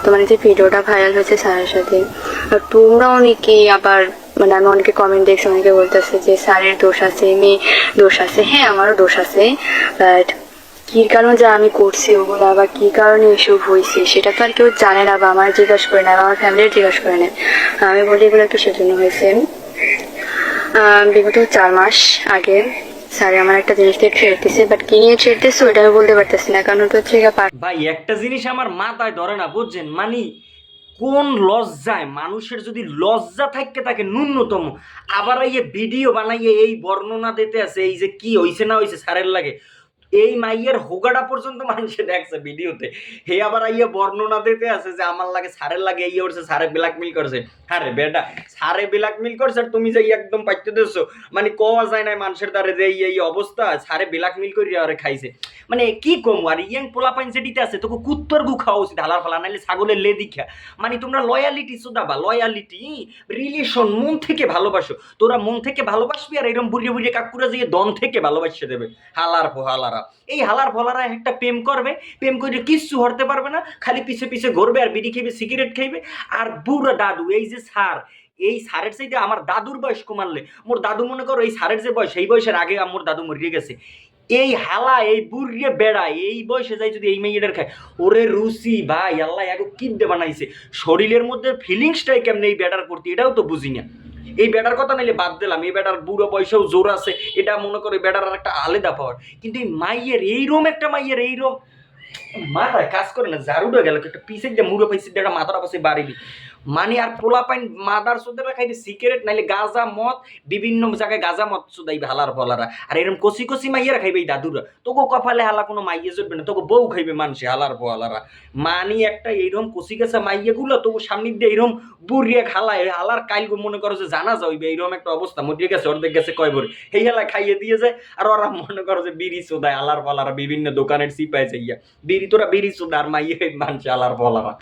বর্তমানে যে ভিডিওটা ভাইরাল হয়েছে স্যারের সাথে, আর তোমরা অনেকেই আবার মানে আমি অনেকে কমেন্ট দেখছি, অনেকে বলতেছে যে স্যারের দোষ আছে, মেয়ে দোষ আছে। হ্যাঁ, আমারও দোষ আছে, বাট কি কারণে যা আমি করছি ওগুলো বা কি কারণে এসব হয়েছে সেটা তো আর কেউ জানে না, বা আমার জিজ্ঞাসা করে না, বা আমার ফ্যামিলির জিজ্ঞাসা করে না। আমি বলি এগুলো একটু সেজন্য হয়েছে। বিগত 4 মাস আগে স্যার আমার একটা জিনিস দিয়ে ট্রেড দিছে, বাট কি নিয়ে ট্রেড দিচ্ছে ওইটা আমি বলতে পারতেছি না, কারণ ওটা হচ্ছে ভাই একটা জিনিস আমার মাথায় ধরে না, বুঝছেন? মানে কোন লজ্জায়, মানুষের যদি লজ্জা থাকতে থাকে ন্যূনতম, আবার এই ভিডিও বানাইয়ে এই বর্ণনা দিতে আছে এই যে কি হইছে না হইছে স্যারের লাগে, এই মাইয়ের হোগাটা পর্যন্ত মানুষে দেখছে ভিডিওতে, হে আবার আইয়া বর্ণনা দিতে আছে যে আমার লাগে স্যারের লাগে এই করছে, স্যারে ব্ল্যাকমেল করছে। আরে বেটা, স্যারে ব্ল্যাকমেল করছে আর তুমি যাই একদম পাইতে দিচ্ছ, মানে কোয়া যায় না মানুষের দ্বারে যে এই অবস্থা, স্যারে ব্ল্যাকমেল করিয়া আরে খাইছে। মানে কি কম আর ইয়াং পোলা পাইন যেটিতে আছে তোকে কুত্তর গু খাওয়া উচিত, হালার ফালা, নাইলে ছাগলের লে দীক্ষা। মানে তোমরা লয়ালিটি সুদাবা, লয়ালিটি রিলেশন মন থেকে ভালোবাসো, তোরা মন থেকে ভালোবাসবি আর এরকম বুড়িয়ে বুড়িয়ে কাকুরা দিয়ে দম থেকে ভালোবাসে দেবে। হালার হালারা, এই হালার ফলারা একটা প্রেম করবে, প্রেম করে কিচ্ছু হরতে পারবে না, খালি পিছে পিছে ঘুরবে আর বিড়ি খাইবে, সিগারেট খাইবে। আর বুড়া দাদু, এই যে স্যার, এই সারের চাইতে আমার দাদুর বয়স কমালে, মোর দাদু মনে করো এই সারের যে বয়স, সেই বয়সের আগে আমার দাদু মরিয়ে গেছে। এই হালা, এই বুড়িয়ে বেড়া এই বয়সে যাই যদি এই মেয়েটার খায়, ওরে রুচি ভাই আল্লাহ এগো কিনতে বানাইছে, শরীরের মধ্যে ফিলিংসটাই কেমন এই বেটার করতে, এটাও তো বুঝি না। এই বেটার কথা নাইলে বাদ দিলাম, এই বেটার বুড়ো বয়সেও জোর আছে, এটা মনে করে বেটার আর একটা আলাদা পাওয়ার। কিন্তু এই মাইয়ের এইরম একটা মাইয়ের এইরম মাথায় কাজ করে না, জারুটা গেল একটা পিসের যে মুড়ো পাইছে একটা মাথার পাশে বাড়িবি। মানে আর পোলা পাইন মাদার সোদেরা খাইবে সিগারেট নাইলে গাঁজা মদ, বিভিন্ন জায়গায় গাঁজা মদ সুদাইবে হালার ফলারা। আর এরকম কষি কষি মাইয়েরা খাইবে এই দাদুরা, তোকে কপালে হালা কোনো মাইয়ে জুটবে না, তোকে বউ খাইবে মানুষে হালার ফলারা। মানি একটা এইরকম কষি কাছা মাইয়ে গুলো তোকে সামনে দিয়ে এইরকম বুড়িয়ে খালায় হালার কাইল মনে করো যে জানা যাইবে, এইরকম একটা অবস্থা মরিয়ে গেছে, অর্ধেক গেছে কয় বরে, এই হেলা খাইয়ে দিয়ে যায়। আর ওরা মনে করো যে বিড়ি সোদায় হালার ফলারা, বিভিন্ন দোকানের সিপাই যাইয়া বিড়ি, তোরা বিড়ি সোদা আর মাইয়ে মানুষে হালার ফলারা।